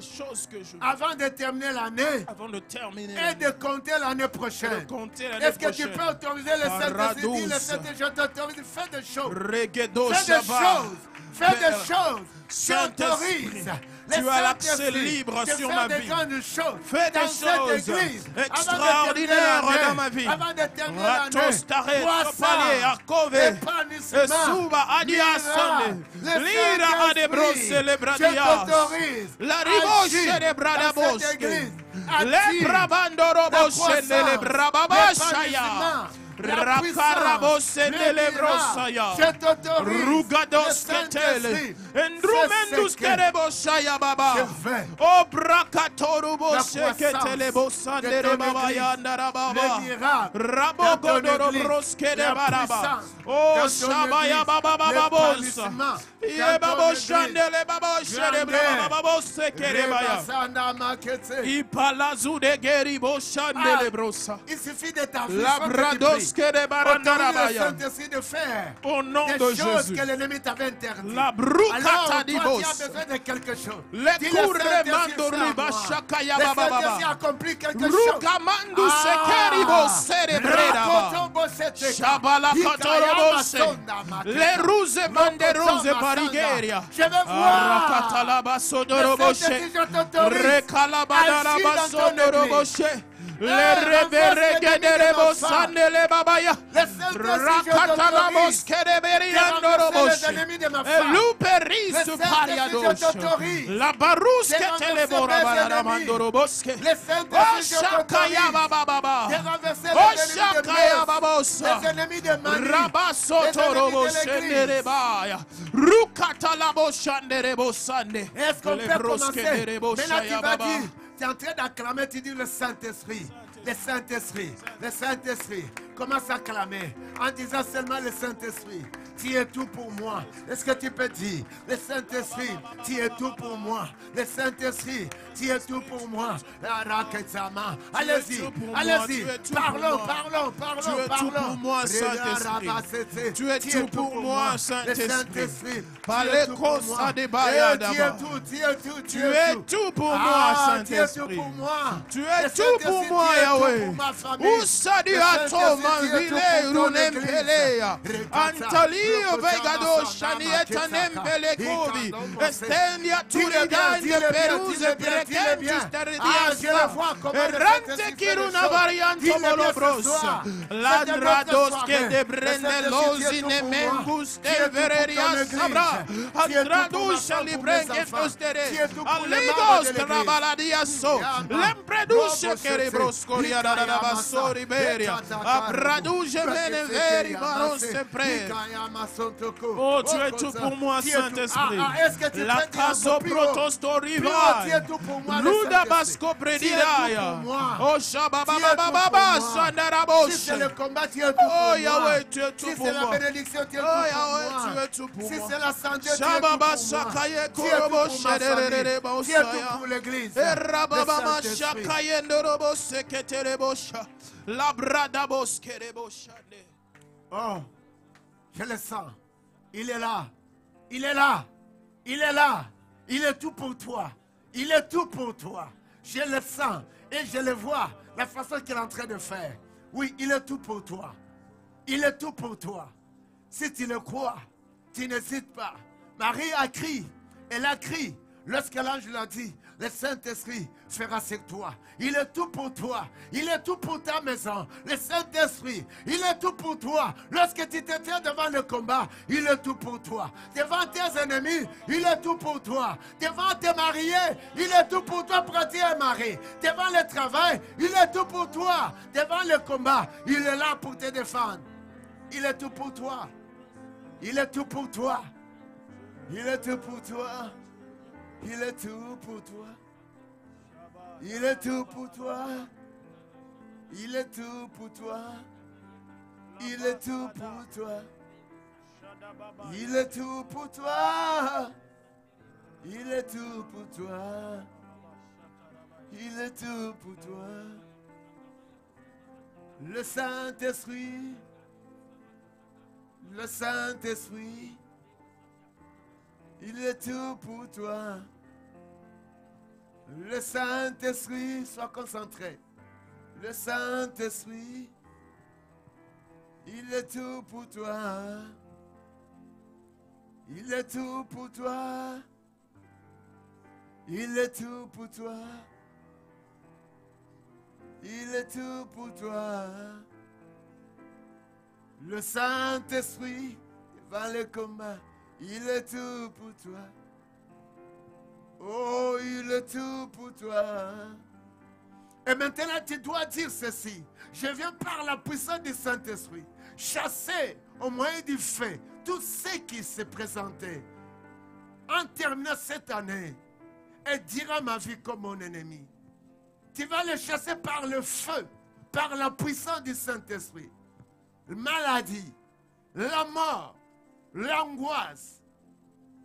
avant de terminer l'année et de compter l'année prochaine. Est-ce que tu peux autoriser le Saint-Esprit? Le Saint-Esprit, je t'autorise, fais des choses. Fais des choses. Saint-Esprit, tu as l'accès libre sur ma vie. Fais des choses extraordinaires dans ma vie. Ratos, Taré, Palais, Arkové, Suba, Adia, Sande, Lira, Adebrose, les Bradia, la Riboche, les Bradabos, les Brabandorobos, les Brababashaya. Rakarabos Nebrosaya Rugados Ketele Endrumendus Kerebosaya Baba O Brakatorubos Ketele Bosandere Baba Yandarababa Rabogodorobros Kerebaraba O Shabaya Baba Babos Yebabo Shandele Baba Sherebra Baba Sekerebaya Ipalazu de Geribo Shandele Brosa. Il suffit de t'afficher. Labrados Autorise le Saint-Esprit de faire au nom des de choses Jésus. que l'ennemi t'avait interdites. La Alors toi, tu Brucatadibos. as besoin de quelque chose. Le Kuremando Riba Shakaya Baba Baba. Accompli quelque chose. Rukamandu Sekeribo Cerebreda. Shabala Katorobose. Le Ruse Banderose Parigeria. Je veux voir. Rakatalaba Sodoroboshe. Rekalabadara Basodoroboshe. Le reverege de rebosane le babaya. Rakatalabos kereberiandorobos. Luperis pariados. La barus que telebora baramandoroboske. Oshakaya baba. Oshakaya babos. Rabasotorobos nerebaya. Rukatalabos shanderebosane. Est-ce qu'on peut commencer? Maintenant tu vas dire. Tu es en train d'acclamer, tu dis le Saint-Esprit, le Saint-Esprit, le Saint-Esprit. Commence à clamer en disant seulement le Saint-Esprit. Tu es tout pour moi. Est-ce que tu peux dire le Saint-Esprit, tu es tout pour moi. Le Saint-Esprit, tu es tout pour moi. Allez-y, allez-y. Parlons. Tu es tout pour moi, Saint-Esprit. Tu es tout pour moi, Saint-Esprit. Palekos Adebayadaba. Tu es tout pour moi, Saint-Esprit. Tu es tout pour moi, Yahweh. Usadi atoma vile runempelea. Antalio vegado shanieta nempele kovi. Estendia turidande peruze prekentis terdiasa. Errante kiruna varianto molobrosa. Ladrados que de brende lozine membus del vereria sabra. Andradusha librenget ostere. Aligos trabaladia so. Lempredusha kerebros coriada da basori beria. Abraduje meneveri baron sempre. Oh, tu es tout pour moi, Saint-Esprit. Est-ce que tu La caso protostoriva. Luda basco predidaya. Oh, shabababababa, sandarabos. Si c'est le combat, tu es tout pour moi. Oh, Yahweh, tu es tout si pour c'est la moi. bénédiction, tu es tout Oh, pour Yahweh, moi. tu es tout pour si moi. c'est la santé, tu es tout Shababa pour moi. shakaye Tu es tout korobo pour ma famille. shederebo Tu es tout saya. pour l'église. Erababa Le Saint-Esprit. shakaye ndorobo seketerebo sha. La brada boskerebo shane. Oh, je le sens. Il est là. Il est là. Il est là. Il est tout pour toi. Il est tout pour toi. Je le sens et je le vois. La façon qu'il est en train de faire. Oui, il est tout pour toi. Il est tout pour toi. Si tu le crois, tu n'hésites pas. Marie a crié. Elle a crié. Lorsque l'ange l'a dit, le Saint-Esprit fera sur toi. Il est tout pour toi. Il est tout pour ta maison. Le Saint-Esprit, il est tout pour toi. Lorsque tu te tiens devant le combat, il est tout pour toi. Devant tes ennemis, il est tout pour toi. Devant tes mariés, il est tout pour toi pour tu es marié. Devant le travail, il est tout pour toi. Devant le combat, il est là pour te défendre. Il est tout pour toi. Il est tout pour toi. Il est tout pour toi. Il est tout pour toi. Il est tout pour toi. Il est tout pour toi. Il est tout pour toi. Il est tout pour toi. Il est tout pour toi. Il est tout pour toi. Le Saint-Esprit. Le Saint-Esprit. Il est tout pour toi. Le Saint-Esprit, sois concentré. Le Saint-Esprit, il est tout pour toi. Il est tout pour toi. Il est tout pour toi. Il est tout pour toi. Le Saint-Esprit, va le combat. Il est tout pour toi. Oh, il est tout pour toi. Et maintenant, tu dois dire ceci. Je viens par la puissance du Saint-Esprit chasser au moyen du feu tout ce qui s'est présenté en terminant cette année et dira ma vie comme mon ennemi. Tu vas le chasser par le feu, par la puissance du Saint-Esprit. La maladie, la mort, l'angoisse,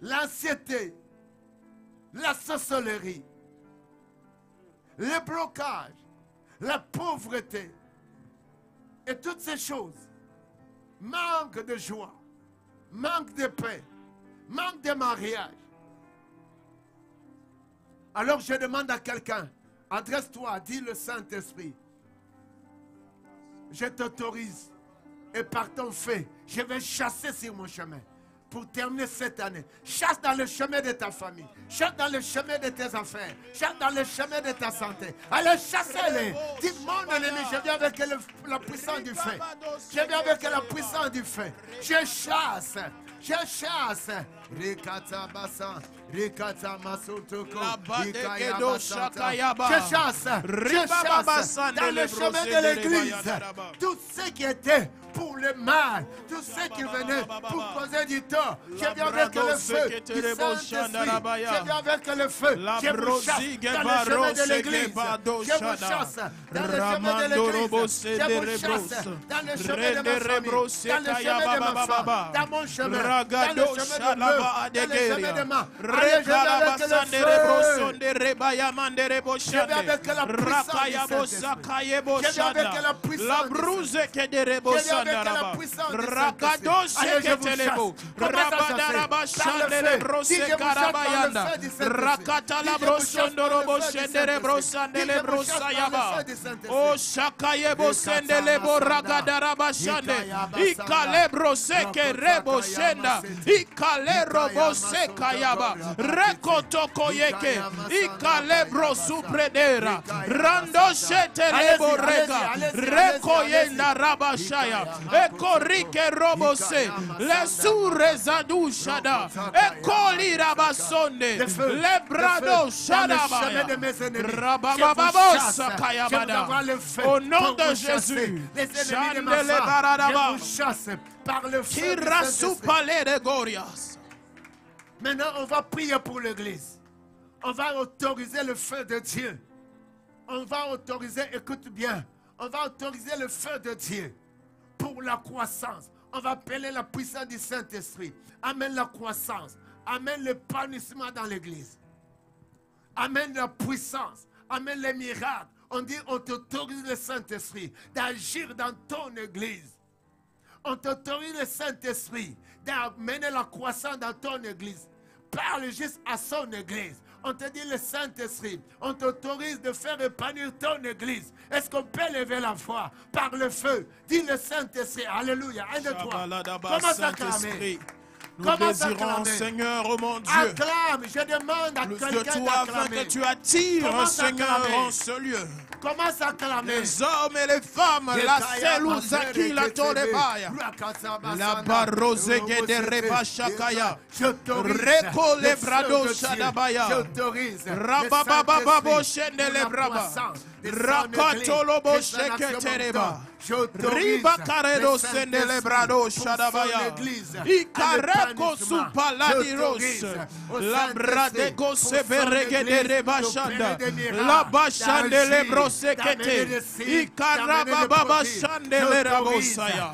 l'anxiété, la sorcellerie, le blocage, la pauvreté et toutes ces choses, manque de joie, manque de paix, manque de mariage. Alors je demande à quelqu'un, adresse-toi, dis le Saint-Esprit, je t'autorise et par ton feu, je vais chasser sur mon chemin. Pour terminer cette année, chasse dans le chemin de ta famille, chasse dans le chemin de tes affaires, chasse dans le chemin de ta santé. Allez, chassez-les. Dites mon ennemi, je viens avec la puissance du feu. Je viens avec la puissance du feu. Je chasse. Je chasse. Rikata basa, rikata masotoko, ikayaba santa. Je chasse dans le chemin de l'église tout ce qui était pour le mal, tout ce qui venait pour causer du tort. Je viens avec le feu du Saint-Esprit. Je viens avec le feu. Je vous chasse dans le chemin de l'église. Je vous chasse dans le chemin de l'église. Je vous chasse dans le chemin de ma famille, dans le chemin de ma femme, dans mon chemin, dans le chemin de Dieu, dans le chemin de ma. Allez, je viens avec le feu. Je viens avec la puissance du Saint-Esprit. Je viens avec la puissance du Saint-Esprit. Rakados Ketelebo Rabadaraba Shandere Brose Karabayanda Rakatala Brosondorobo Shendere Brosandele Brosayaba O Shakayebo Sendelebo Ragadaraba Shande Ikale Brose Kerebo Shenda Ikale Robo Sekayaba Rekotoko Yeke Ikale Brosu Predera Rando Shetelebo Rega Rekoyenda Rabashaya Ekorike robose. Les sourds zadou shada. Ekoli rabasonde. Les brado shadabaya. Rababababos kayabada. Au nom de Jésus. Chandele baradaba. Par le feu. Maintenant, on va prier pour l'église. On va autoriser le feu de Dieu. On va autoriser, écoute bien, on va autoriser le feu de Dieu pour la croissance. On va appeler la puissance du Saint-Esprit. Amène la croissance. Amène l'épanouissement dans l'église. Amène la puissance. Amène les miracles. On dit, on t'autorise le Saint-Esprit d'agir dans ton église. On t'autorise le Saint-Esprit d'amener la croissance dans ton église. Parle juste à son église. On te dit le Saint-Esprit. On t'autorise de faire épanouir ton église. Est-ce qu'on peut lever la voix par le feu? Dis le Saint-Esprit. Alléluia. Un de toi. Commence à clamer. Nous désirons, Seigneur, oh mon Dieu, acclame. Je demande à quelqu'un d'acclamer. Que tu attires, Seigneur, en ce lieu. Commence à clamer. Les hommes et les femmes, la Selouzaki, la Todebaya, la Barrosege de Reba Shakaya, Reko le Brado Shadabaya, Rababababo Shende le Braba, Rakatolobo Sheketereba, Riba Caredo Sende le Brado Shadabaya, Ikareko Supaladiros, la Bradeko Seberege de Reba Shanda, la Bashande le Brosekete, Ikarababa Shande le Rabosaya,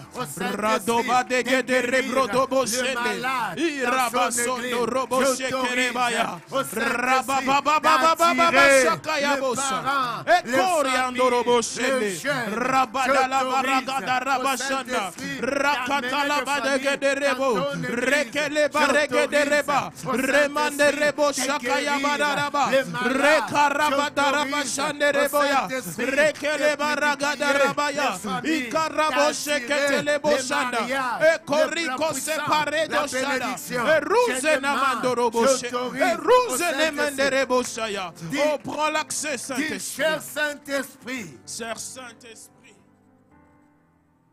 Radoba de Gede Rebrodobo Shende, Irabasondo Robo Shekerebaya, Rabababababa Shakaya Bosa, Ekoriando Robo Shende, Rabadala Baragada Rabashanda, Rakatala Badege de Rebo, Rekele Barege de Reba, Remande Rebo Shakaya Badaraba, Rekarabada Rabashande Reboya, Rekele Baragada Rabaya, Ikarabo Shekele Boshanda, Ekoriko Separe Doshada, Eruze Namando Robo Eruze Nemende Rebo Shaya. Oh, prends l'accès, Saint-Esprit. Cher Saint-Esprit. Cher Saint-Esprit.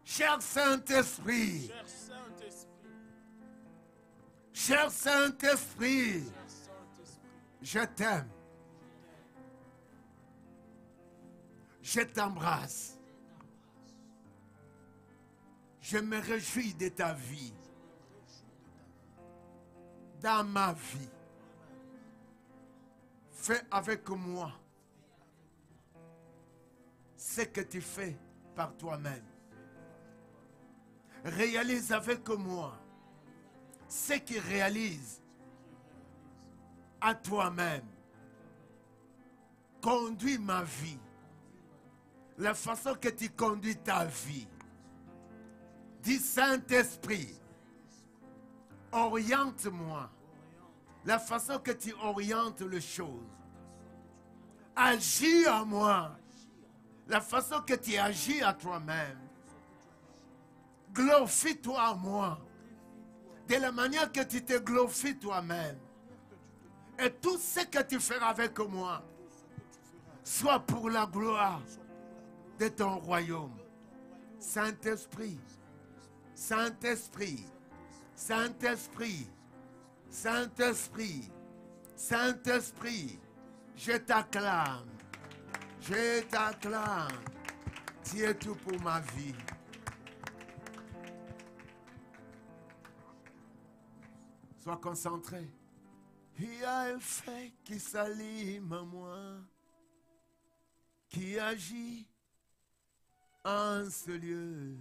Cher Saint-Esprit. Cher Saint-Esprit. Je t'aime. Je t'embrasse. Je me réjouis de ta vie. Dans ma vie. Fais avec moi ce que tu fais par toi-même. Réalise avec moi ce qu'il réalise à toi-même. Conduis ma vie. La façon que tu conduis ta vie. Dis Saint-Esprit, oriente-moi. La façon que tu orientes les choses. Agis à moi. La façon que tu agis à toi-même. Glorifie-toi à moi. De la manière que tu te glorifies toi-même. Et tout ce que tu feras avec moi, soit pour la gloire de ton royaume. Saint-Esprit, Saint-Esprit, Saint-Esprit, Saint-Esprit, Saint-Esprit, je t'acclame, je t'acclame. Tu es tout pour ma vie. Sois concentré. Il y a un fait qui s'allume à moi, qui agit en ce lieu.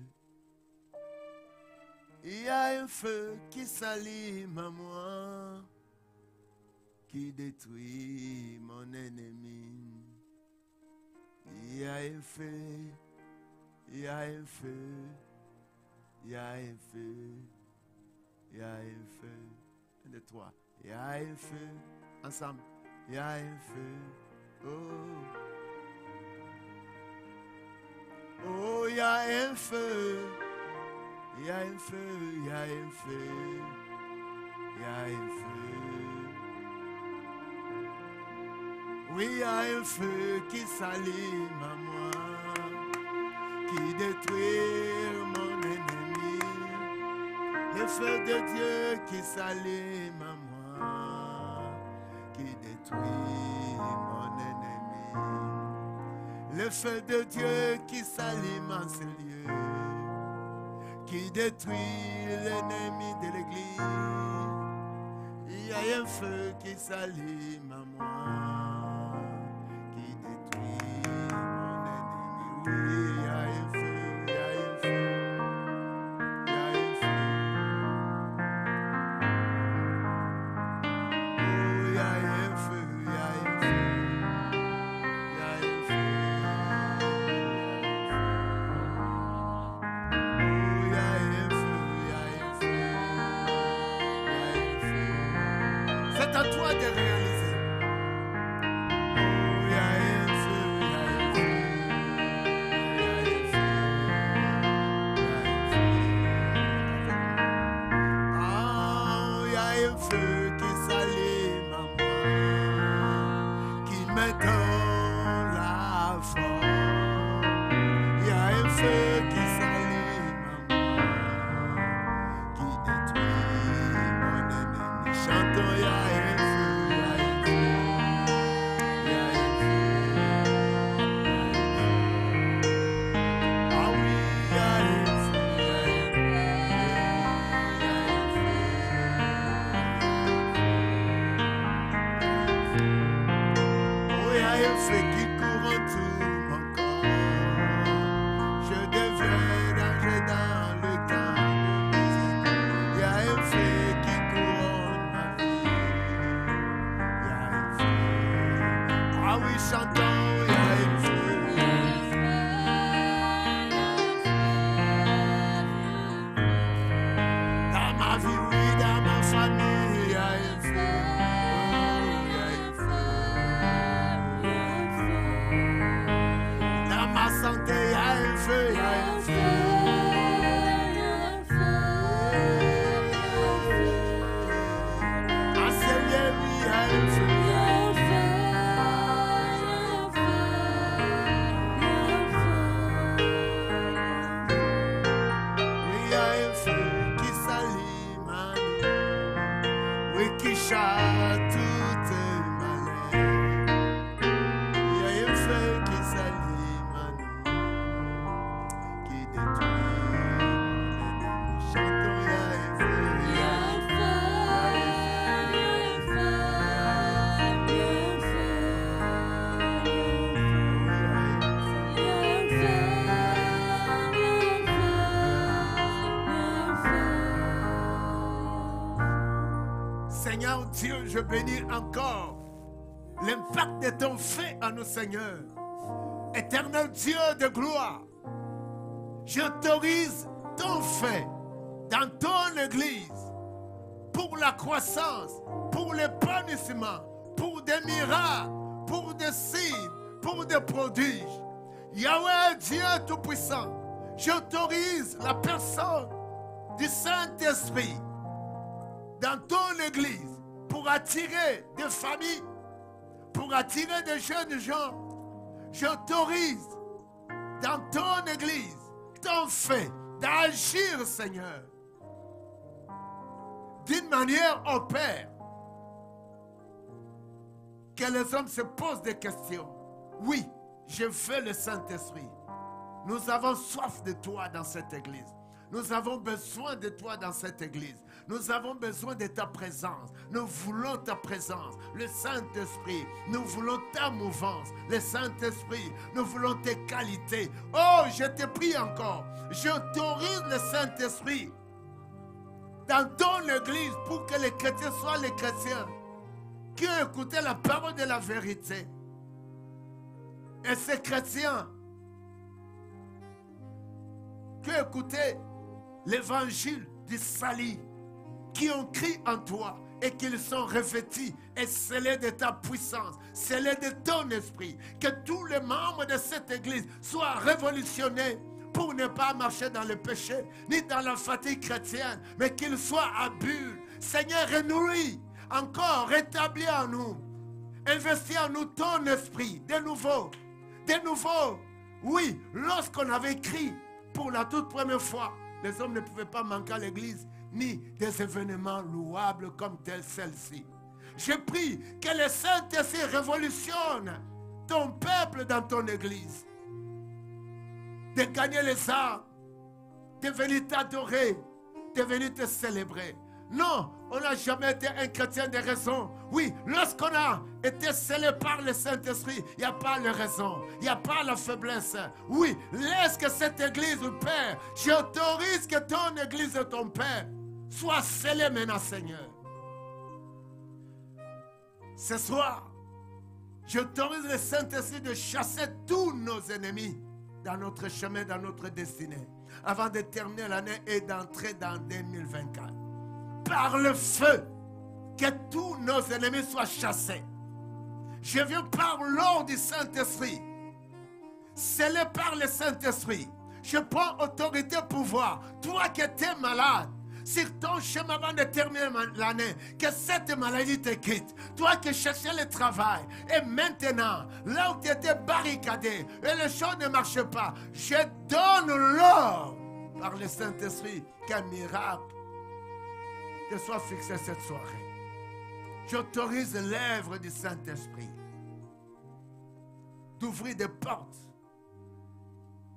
Il y a un feu qui s'allume à moi, qui détruit mon ennemi. Il y a un feu, il y a un feu, il y a un feu, il y a un feu. Un, deux, trois. Il y a un feu. Ensemble. Il y a un feu. Oh. Oh, il y a un feu. Il y a un feu. Il y a un feu. Il y a un feu. Oui, il y a un feu qui s'allume à moi, qui détruit mon ennemi. Le feu de Dieu qui s'allume en moi, qui détruit mon ennemi. Le feu de Dieu qui s'allume en ce lieu, qui détruit l'ennemi de l'église. Il y a un feu qui s'allume en moi, qui détruit mon ennemi. Oui, il y a un feu, il y a un feu, il y a un feu. Oh, il y a un feu, il y a un feu, il y a un feu. Oh, il y a un feu, il y a un feu, il y a un feu. C'est à toi de réaliser. Oh, il y a un feu, il y a un feu, il y a un feu, il y a un feu. Oh, il y a un feu qui s'allume en moi, qui me donne la force. Il y a un feu qui s'allume en moi, qui détruit mon ennemi. Chantons, il y a un feu, il y a un feu, il y a un feu, ah oui, il y a un feu, il y a un feu, oh, il y a un feu qui court en tout mon corps. Je deviens danger dans le camp de mes ennemis. Il y a un feu qui couronne ma vie. Il y a un feu. Ah oui, chantons, il y a un feu. Dans ma vie, oui, dans ma famille, il y a un feu. Oh, il y a un feu. Dans ma santé, il y a un feu, il y a un feu. À ce lieu, oui, il y a un feu. Oui, il y a un feu qui s'allume en nous. Oui, qui chasse toute malheur. Il y a un feu qui s'allume en nous, qui détruit l'ennemi. Chantons, il y a un feu, il y a un feu, il y a un feu, il y a un feu, il y a un feu. Seigneur Dieu, je bénis encore l'impact de ton fait en nous, Seigneur. Éternel Dieu de gloire, j'autorise ton fait dans ton église pour la croissance, pour l'épanouissement, pour des miracles, pour des signes, pour des prodiges. Yahweh Dieu Tout-Puissant, j'autorise la personne du Saint-Esprit dans ton église pour attirer des familles, pour attirer des jeunes gens. J'autorise dans ton église ton fait d'agir, Seigneur, d'une manière au Père, que les hommes se posent des questions. Oui, je veux le Saint-Esprit. Nous avons soif de toi dans cette église. Nous avons besoin de toi dans cette église. Nous avons besoin de ta présence. Nous voulons ta présence. Le Saint-Esprit, nous voulons ta mouvance. Le Saint-Esprit, nous voulons tes qualités. Oh, je te prie encore. J'autorise le Saint-Esprit dans ton église pour que les chrétiens soient les chrétiens qui ont écouté la parole de la vérité. Et ces chrétiens qui ont écouté l'évangile du salut, qui ont crié en toi et qu'ils sont revêtus et scellés de ta puissance, scellés de ton esprit. Que tous les membres de cette église soient révolutionnés pour ne pas marcher dans le péché, ni dans la fatigue chrétienne, mais qu'ils soient à but. Seigneur, renoue, encore rétablis en nous, investis en nous ton esprit, de nouveau. Oui, lorsqu'on avait écrit pour la toute première fois, les hommes ne pouvaient pas manquer à l'église. ni des événements louables comme tels celle-ci. Je prie que le Saint-Esprit révolutionne ton peuple dans ton église. De gagner les âmes, de venir t'adorer, de venir te célébrer. Non, on n'a jamais été un chrétien de raison. Oui, lorsqu'on a été scellé par le Saint-Esprit, il n'y a pas de raison, il n'y a pas la faiblesse. Oui, laisse que cette église, Père, j'autorise que ton église et ton Père soient scellés maintenant, Seigneur. Ce soir, j'autorise le Saint-Esprit de chasser tous nos ennemis dans notre chemin, dans notre destinée, avant de terminer l'année et d'entrer dans 2024. Par le feu, que tous nos ennemis soient chassés. Je viens par l'ordre du Saint-Esprit, scellé par le Saint-Esprit. Je prends autorité et pouvoir. Toi qui étais malade, sur ton chemin avant de terminer l'année, que cette maladie te quitte. Toi qui cherchais le travail, et maintenant, là où tu étais barricadé, et les choses ne marchaient pas, je donne l'ordre par le Saint-Esprit qu'un miracle te soit fixé cette soirée. J'autorise l'œuvre du Saint-Esprit d'ouvrir des portes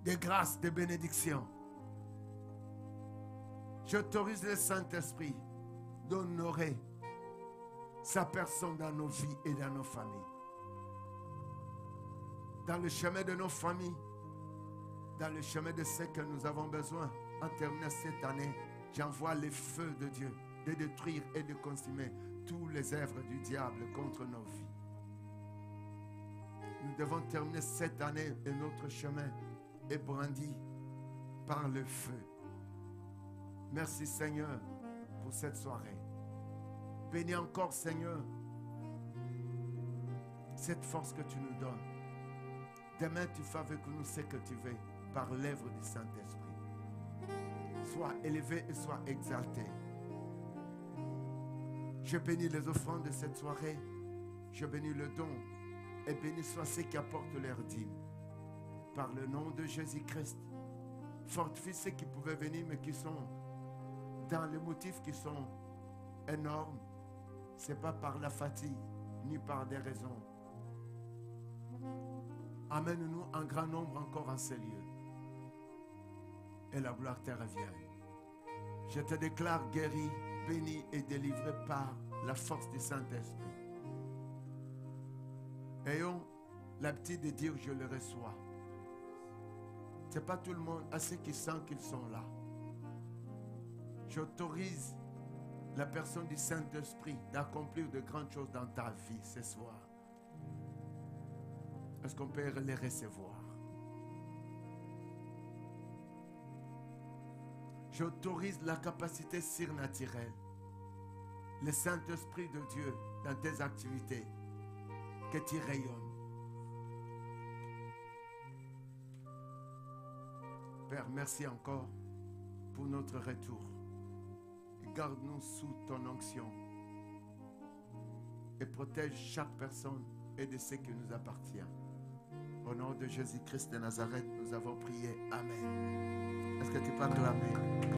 de grâce, de bénédiction. J'autorise le Saint-Esprit d'honorer sa personne dans nos vies et dans nos familles. Dans le chemin de nos familles, dans le chemin de ce que nous avons besoin, en terminant cette année, j'envoie les feux de Dieu de détruire et de consumer toutes les œuvres du diable contre nos vies. Nous devons terminer cette année et notre chemin est brandi par le feu. Merci Seigneur pour cette soirée. Bénis encore Seigneur cette force que tu nous donnes. Demain tu fais avec nous ce que tu veux par l'œuvre du Saint-Esprit. Sois élevé et sois exalté. Je bénis les offrandes de cette soirée. Je bénis le don. Et bénis soit ceux qui apportent leur dîme. Par le nom de Jésus-Christ. Fortifie ceux qui pouvaient venir mais qui sont dans les motifs qui sont énormes. Ce n'est pas par la fatigue ni par des raisons. Amène-nous en grand nombre encore en ces lieux. Et la gloire te revienne. Je te déclare guéri, béni et délivré par la force du Saint-Esprit. Ayons l'habitude de dire je le reçois. Ce n'est pas tout le monde, à ceux qui sentent qu'ils sont là. J'autorise la personne du Saint-Esprit d'accomplir de grandes choses dans ta vie ce soir. Est-ce qu'on peut les recevoir? J'autorise la capacité surnaturelle, le Saint-Esprit de Dieu dans tes activités, que tu rayonnes. Père, merci encore pour notre retour. Garde-nous sous ton onction et protège chaque personne et de ce qui nous appartient. Au nom de Jésus-Christ de Nazareth, nous avons prié. Amen. Est-ce que tu peux acclamer?